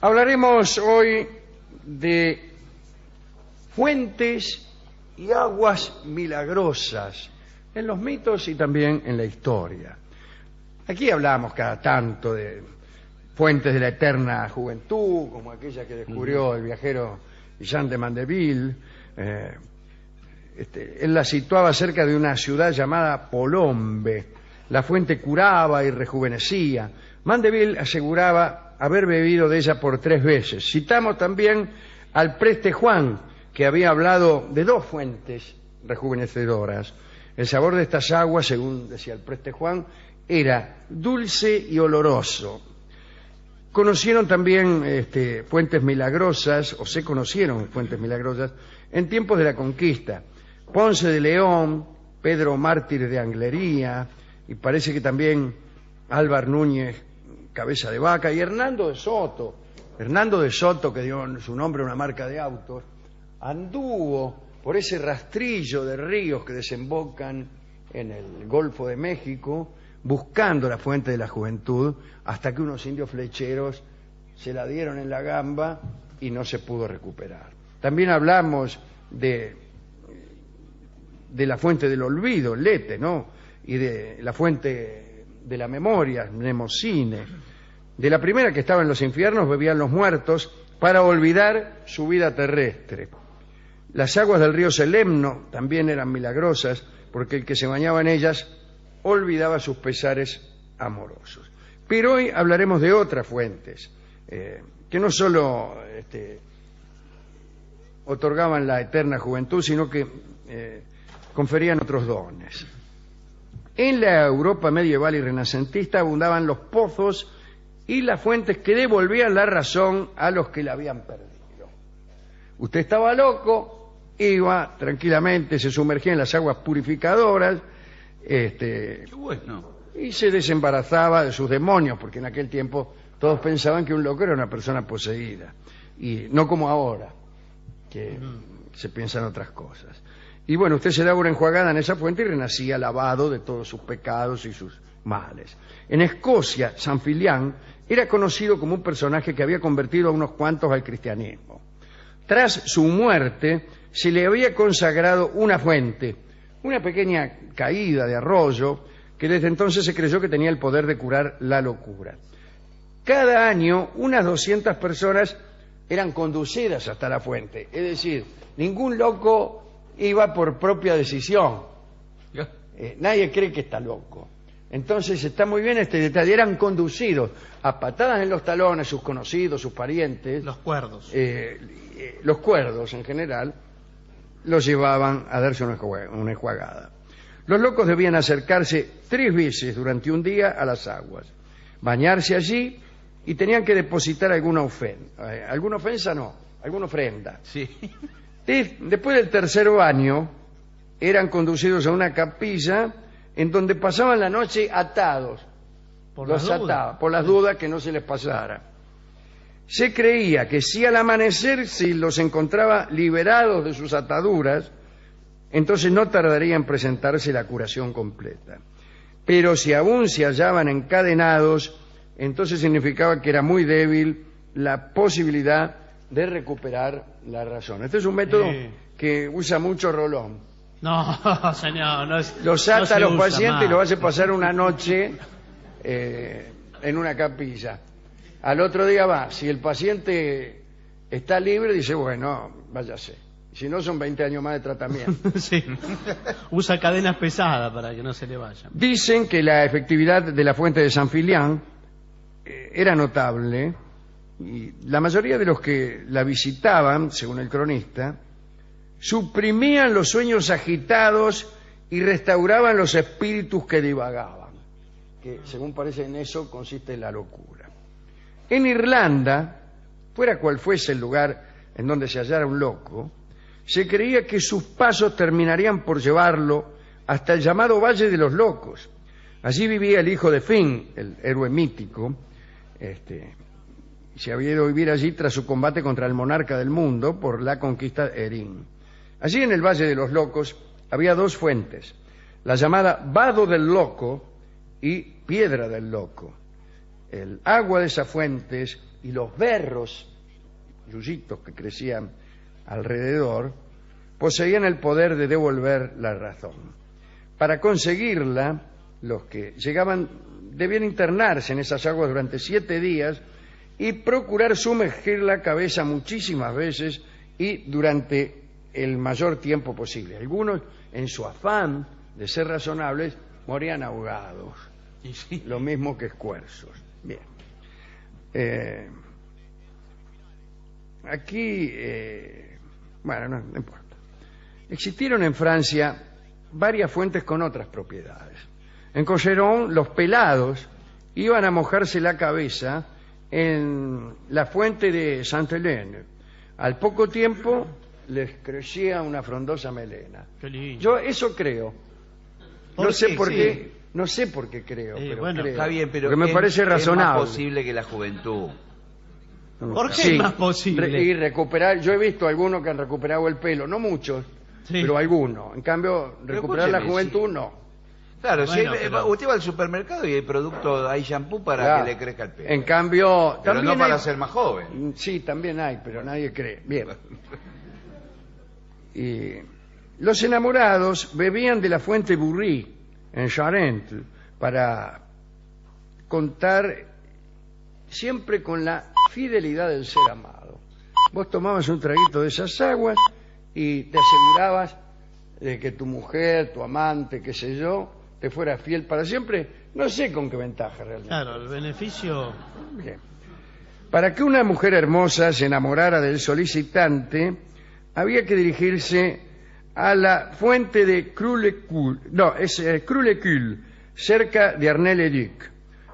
Hablaremos hoy de fuentes y aguas milagrosas en los mitos y también en la historia. Aquí hablamos cada tanto de fuentes de la eterna juventud, como aquella que descubrió el viajero Jean de Mandeville. Él la situaba cerca de una ciudad llamada Polombe. La fuente curaba y rejuvenecía. Mandeville aseguraba haber bebido de ella por 3 veces. Citamos también al preste Juan, que había hablado de 2 fuentes rejuvenecedoras. El sabor de estas aguas, según decía el preste Juan, era dulce y oloroso. Conocieron también fuentes milagrosas, o se conocieron fuentes milagrosas, en tiempos de la conquista. Ponce de León, Pedro Mártir de Anglería, y parece que también Álvar Núñez, Cabeza de Vaca, y Hernando de Soto. Hernando de Soto, que dio su nombre a una marca de autos, anduvo por ese rastrillo de ríos que desembocan en el Golfo de México, buscando la fuente de la juventud, hasta que unos indios flecheros se la dieron en la gamba y no se pudo recuperar. También hablamos de la fuente del olvido, Lete, ¿no? Y de la fuente de la memoria, Mnemosine. De la primera, que estaba en los infiernos, bebían los muertos para olvidar su vida terrestre. Las aguas del río Selemno también eran milagrosas, porque el que se bañaba en ellas olvidaba sus pesares amorosos. Pero hoy hablaremos de otras fuentes, que no solo otorgaban la eterna juventud, sino que conferían otros dones. En la Europa medieval y renacentista abundaban los pozos y las fuentes que devolvían la razón a los que la habían perdido. Usted estaba loco, iba tranquilamente, se sumergía en las aguas purificadoras, Qué bueno. y se desembarazaba de sus demonios, porque en aquel tiempo todos pensaban que un loco era una persona poseída, y no como ahora, que se piensan otras cosas. Y bueno, usted se daba una enjuagada en esa fuente y renacía lavado de todos sus pecados y sus males. En Escocia, San Filián era conocido como un personaje que había convertido a unos cuantos al cristianismo. Tras su muerte, se le había consagrado una fuente, una pequeña caída de arroyo, que desde entonces se creyó que tenía el poder de curar la locura. Cada año, unas 200 personas eran conducidas hasta la fuente. Es decir, ningún loco iba por propia decisión. Nadie cree que está loco. Entonces está muy bien este detalle. Eran conducidos a patadas en los talones, sus conocidos, sus parientes. Los cuerdos. Los cuerdos en general los llevaban a darse una enjuagada. Los locos debían acercarse 3 veces durante un día a las aguas, bañarse allí, y tenían que depositar alguna ofrenda. ¿Alguna ofensa? No, alguna ofrenda. Sí. Después del 3er baño, eran conducidos a una capilla en donde pasaban la noche atados. Por Los las dudas. ataba, por las dudas que no se les pasara. Se creía que si al amanecer se los encontraba liberados de sus ataduras, entonces no tardaría en presentarse la curación completa. Pero si aún se hallaban encadenados, entonces significaba que era muy débil la posibilidad de recuperar la razón. Este es un método que usa mucho Rolón. No, señor, no es. Los no ata se a los usa pacientes y más. los hace pasar una noche en una capilla. Al otro día va. Si el paciente está libre, dice, bueno, váyase. Si no, son 20 años más de tratamiento. Sí. Usa cadenas pesadas para que no se le vayan. Dicen que la efectividad de la fuente de San Filián era notable, y la mayoría de los que la visitaban, según el cronista, suprimían los sueños agitados y restauraban los espíritus que divagaban, que según parece en eso consiste la locura. En Irlanda, fuera cual fuese el lugar en donde se hallara un loco, se creía que sus pasos terminarían por llevarlo hasta el llamado Valle de los Locos. Allí vivía el hijo de Finn, el héroe mítico. Se había ido a vivir allí tras su combate contra el monarca del mundo por la conquista de Erin. Allí en el Valle de los Locos había 2 fuentes, la llamada Vado del Loco y Piedra del Loco. El agua de esas fuentes y los berros, yuyitos que crecían alrededor, poseían el poder de devolver la razón. Para conseguirla, los que llegaban debían internarse en esas aguas durante 7 días y procurar sumergir la cabeza muchísimas veces y durante el mayor tiempo posible. Algunos, en su afán de ser razonables, morían ahogados, Y sí. lo mismo que escuerzos. Bien. Aquí, bueno, no importa. Existieron en Francia varias fuentes con otras propiedades. En Cocheron, los pelados iban a mojarse la cabeza en la fuente de Sainte-Hélène. Al poco tiempo les crecía una frondosa melena. Qué lindo. Yo eso creo. ¿Por No sé qué? por Sí. qué, no sé por qué creo, pero bueno, creo. Está bien, pero porque me parece es razonable. más posible que la juventud. ¿Por qué Sí, es más posible? y recuperar, yo he visto algunos que han recuperado el pelo, no muchos, Sí. pero algunos. En cambio, Pero recuperar la escúcheme, juventud sí. no. Claro, Bueno, si pero- usted va al supermercado y hay producto, hay shampoo para Claro. que le crezca el pelo. En cambio, Pero también no para hay- ser más joven. Sí, también hay, pero nadie cree. Bien. Y los enamorados bebían de la fuente Bourry en Charente para contar siempre con la fidelidad del ser amado. Vos tomabas un traguito de esas aguas y te asegurabas de que tu mujer, tu amante, qué sé yo, te fuera fiel para siempre. No sé con qué ventaja realmente. Claro, el beneficio... Bien. Para que una mujer hermosa se enamorara del solicitante, había que dirigirse a la fuente de Crulecul, cerca de Arnay-le-Duc.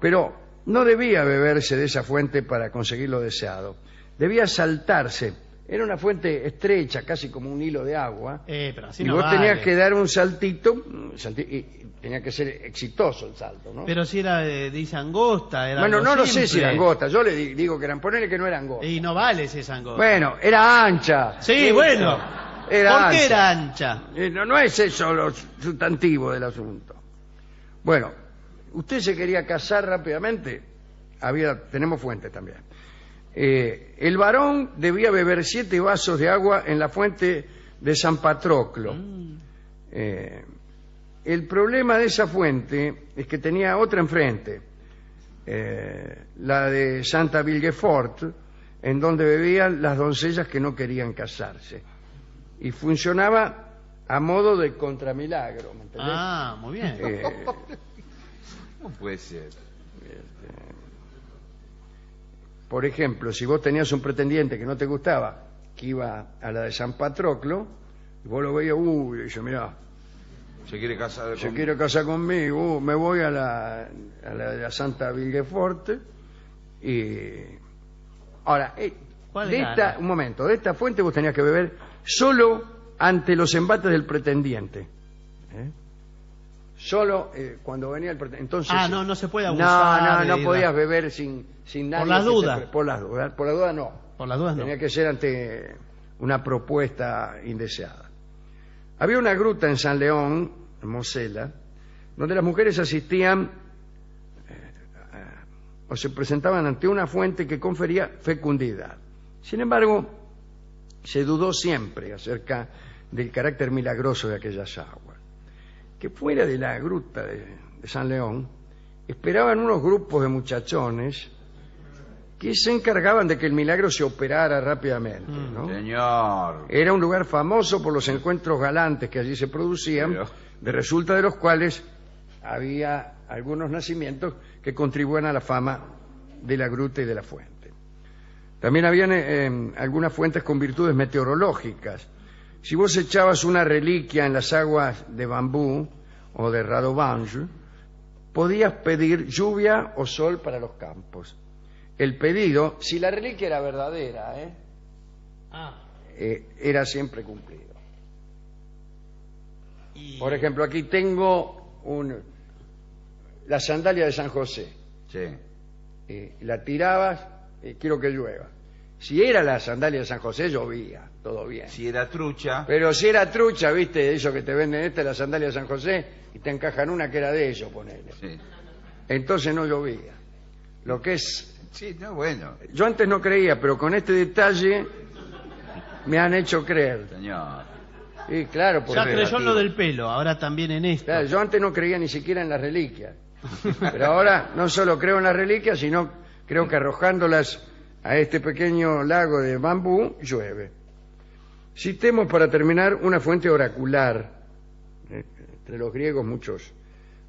Pero no debía beberse de esa fuente para conseguir lo deseado. Debía saltarse. Era una fuente estrecha, casi como un hilo de agua. pero así Y no vos vale. tenías que dar un saltito, y tenía que ser exitoso el salto, ¿no? Pero si era dice angosta, era Bueno, algo no lo sé si simple. era angosta. Yo le digo que eran, ponele que no era angosta. Y no vale si es angosta. Bueno, era ancha. Sí, bueno. Era ¿Por ancha. qué era ancha? No es eso lo sustantivo del asunto. Bueno, usted se quería casar rápidamente. Tenemos fuentes también. El varón debía beber 7 vasos de agua en la fuente de San Patroclo. El problema de esa fuente es que tenía otra enfrente, la de Santa Villefort, en donde bebían las doncellas que no querían casarse. Y funcionaba a modo de contramilagro, ¿me entendés? Ah, muy bien. ¿Cómo puede ser? Por ejemplo, si vos tenías un pretendiente que no te gustaba, que iba a la de San Patroclo, y vos lo veías, y dice, mirá, ¿Se quiere casar se con... quiere casar conmigo, me voy a la de la Santa Villefort. Y ahora, ¿Cuál de gana? un momento, de esta fuente vos tenías que beber solo ante los embates del pretendiente. Solo cuando venía el pretendiente. Entonces, no se puede abusar. no podías beber sin nadie. las que te dudas. por las dudas. Por las dudas no. Por las dudas no. Tenía que ser ante una propuesta indeseada. Había una gruta en San León, en Mosela, donde las mujeres asistían o se presentaban ante una fuente que confería fecundidad. Sin embargo, se dudó siempre acerca del carácter milagroso de aquellas aguas. Que fuera de la gruta de San León esperaban unos grupos de muchachones que se encargaban de que el milagro se operara rápidamente, ¿no? Señor. Era un lugar famoso por los encuentros galantes que allí se producían, Pero- de resulta de los cuales había algunos nacimientos que contribuían a la fama de la gruta y de la fuente. También habían algunas fuentes con virtudes meteorológicas. Si vos echabas una reliquia en las aguas de Bambú o de Radovange, podías pedir lluvia o sol para los campos. El pedido, si la reliquia era verdadera, era siempre cumplido. Por ejemplo, aquí tengo la sandalia de San José. Sí. La tirabas, quiero que llueva. Si era la sandalia de San José, llovía, todo bien. Si era trucha... Pero si era trucha, viste, eso que te venden, esta es la sandalia de San José, y te encajan una que era de ellos, ponele. Sí. Entonces no llovía. Lo que es Sí, no, bueno, Yo antes no creía, pero con este detalle me han hecho creer. señor. Y claro, porque Ya creyó en lo del pelo, ahora también en esto. claro, yo antes no creía ni siquiera en las reliquias. Pero ahora no solo creo en las reliquias, sino creo que arrojándolas a este pequeño lago de bambú, llueve. Citemos para terminar una fuente oracular. Entre los griegos muchos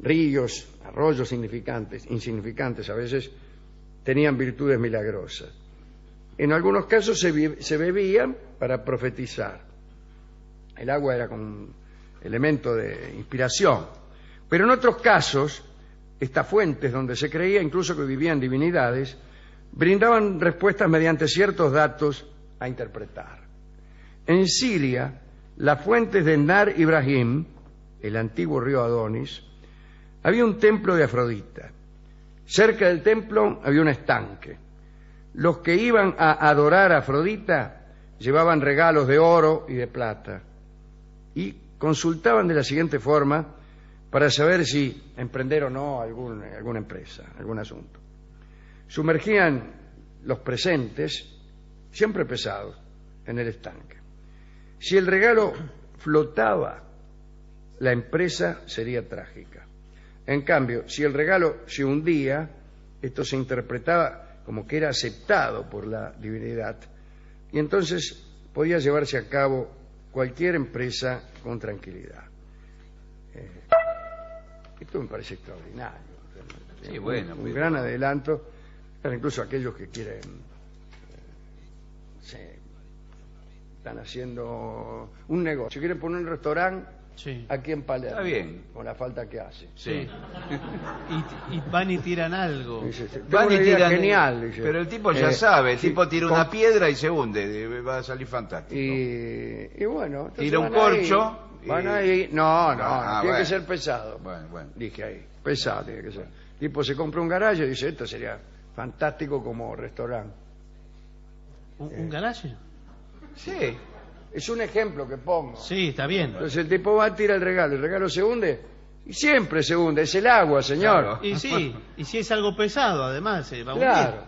ríos, arroyos insignificantes a veces tenían virtudes milagrosas. En algunos casos se bebían para profetizar. El agua era como un elemento de inspiración. Pero en otros casos, estas fuentes donde se creía incluso que vivían divinidades, brindaban respuestas mediante ciertos datos a interpretar. En Siria, las fuentes de Nar Ibrahim, el antiguo río Adonis, había un templo de Afrodita. Cerca del templo había un estanque. Los que iban a adorar a Afrodita llevaban regalos de oro y de plata y consultaban de la siguiente forma para saber si emprender o no alguna empresa, algún asunto. Sumergían los presentes, siempre pesados, en el estanque. Si el regalo flotaba, la empresa sería trágica. En cambio, si el regalo se hundía, esto se interpretaba como que era aceptado por la divinidad y entonces podía llevarse a cabo cualquier empresa con tranquilidad. Esto me parece extraordinario. Sí, bueno, un gran adelanto para incluso aquellos que quieren, están haciendo un negocio, quieren poner un restaurante Sí. aquí en Palermo. Está bien. Con la falta que hace. Sí. Y van y tiran algo. Dice, tengo Van una y idea tiran- genial. Dice. Pero el tipo ya sabe, el sí, tipo tira con- una piedra y se hunde, va a salir fantástico. Y bueno, entonces Tira un van ahí, corcho y- van ahí. No, Ah, tiene bueno. que ser pesado. Bueno. Dije ahí, pesado tiene que ser. El tipo se compra un garaje y dice, esto sería fantástico como restaurante. ¿Un garaje? Sí. Es un ejemplo que pongo. Sí, está bien. Entonces el tipo va a tirar el regalo se hunde, y siempre se hunde, es el agua, señor. Claro. Y sí, y si es algo pesado, además, se va a hundir. Claro.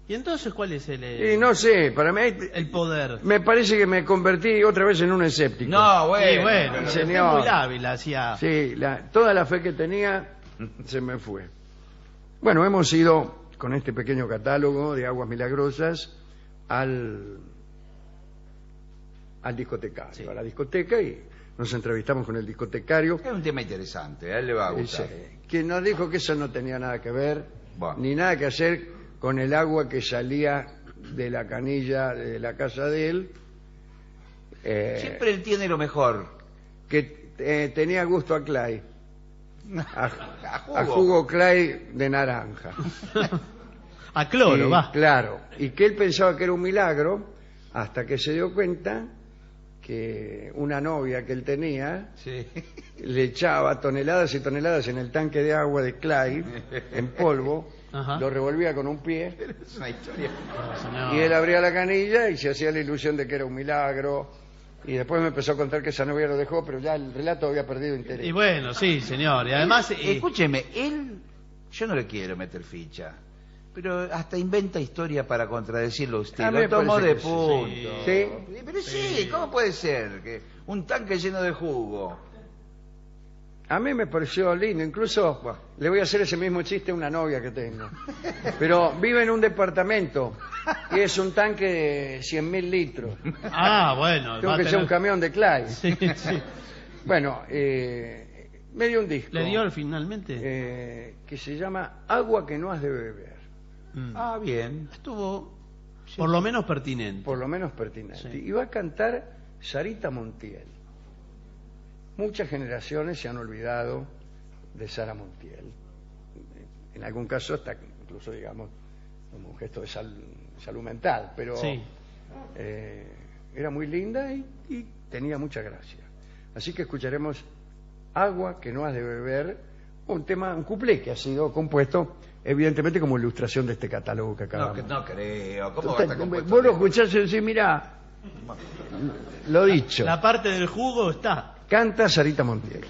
¿Y entonces cuál es Y no sé, para mí el poder? me parece que me convertí otra vez en un escéptico. No, bueno. Sí, bueno, pero- usted es señor. muy hábil hacia... Sí, toda la fe que tenía se me fue. Bueno, hemos ido con este pequeño catálogo de aguas milagrosas al discotecario, Sí. a la discoteca, y nos entrevistamos con el discotecario, Es un tema interesante, a él le va a gustar. quien nos dijo que eso no tenía nada que ver, Bueno. ni nada que hacer con el agua que salía de la canilla de la casa de él, Siempre él tiene lo mejor. que tenía gusto a Clay, A a jugo Clay de naranja. A cloro, Y, va. claro, y que él pensaba que era un milagro hasta que se dio cuenta que una novia que él tenía Sí. le echaba toneladas y toneladas en el tanque de agua de Clay en polvo, Ajá. lo revolvía con un pie Es una historia. No, señor. y él abría la canilla y se hacía la ilusión de que era un milagro, y después me empezó a contar que esa novia lo dejó, pero ya el relato había perdido interés. Y bueno, sí, señor. Y además... Escúcheme, él, yo no le quiero meter ficha, pero hasta inventa historia para contradecirlo a usted. A mí me Lo tomó parece de que sí. punto. Sí. Pero sí, ¿cómo puede ser? Que un tanque lleno de jugo. A mí me pareció lindo, incluso Bueno. le voy a hacer ese mismo chiste a una novia que tengo. Pero vive en un departamento y es un tanque de 100.000 litros. Ah, bueno. Tengo va a que ser tener- un camión de Clay. Sí, sí. Bueno, me dio un disco ¿Le dio finalmente? que se llama Agua que no has de beber, Mm. Ah, bien. Estuvo por lo menos pertinente. por lo menos pertinente. Sí. Y va a cantar Sarita Montiel. Muchas generaciones se han olvidado de Sara Montiel. En algún caso hasta incluso, digamos, como un gesto de salud mental, pero Sí. era muy linda y tenía mucha gracia. Así que escucharemos Agua que no has de beber, un cuplé que ha sido compuesto evidentemente como ilustración de este catálogo que No, acabamos. no creo. ¿Cómo va a Usted, estar compuesto vos lo de- escuchás y decís, mirá, lo dicho, La parte del jugo está. canta Sarita Montiel.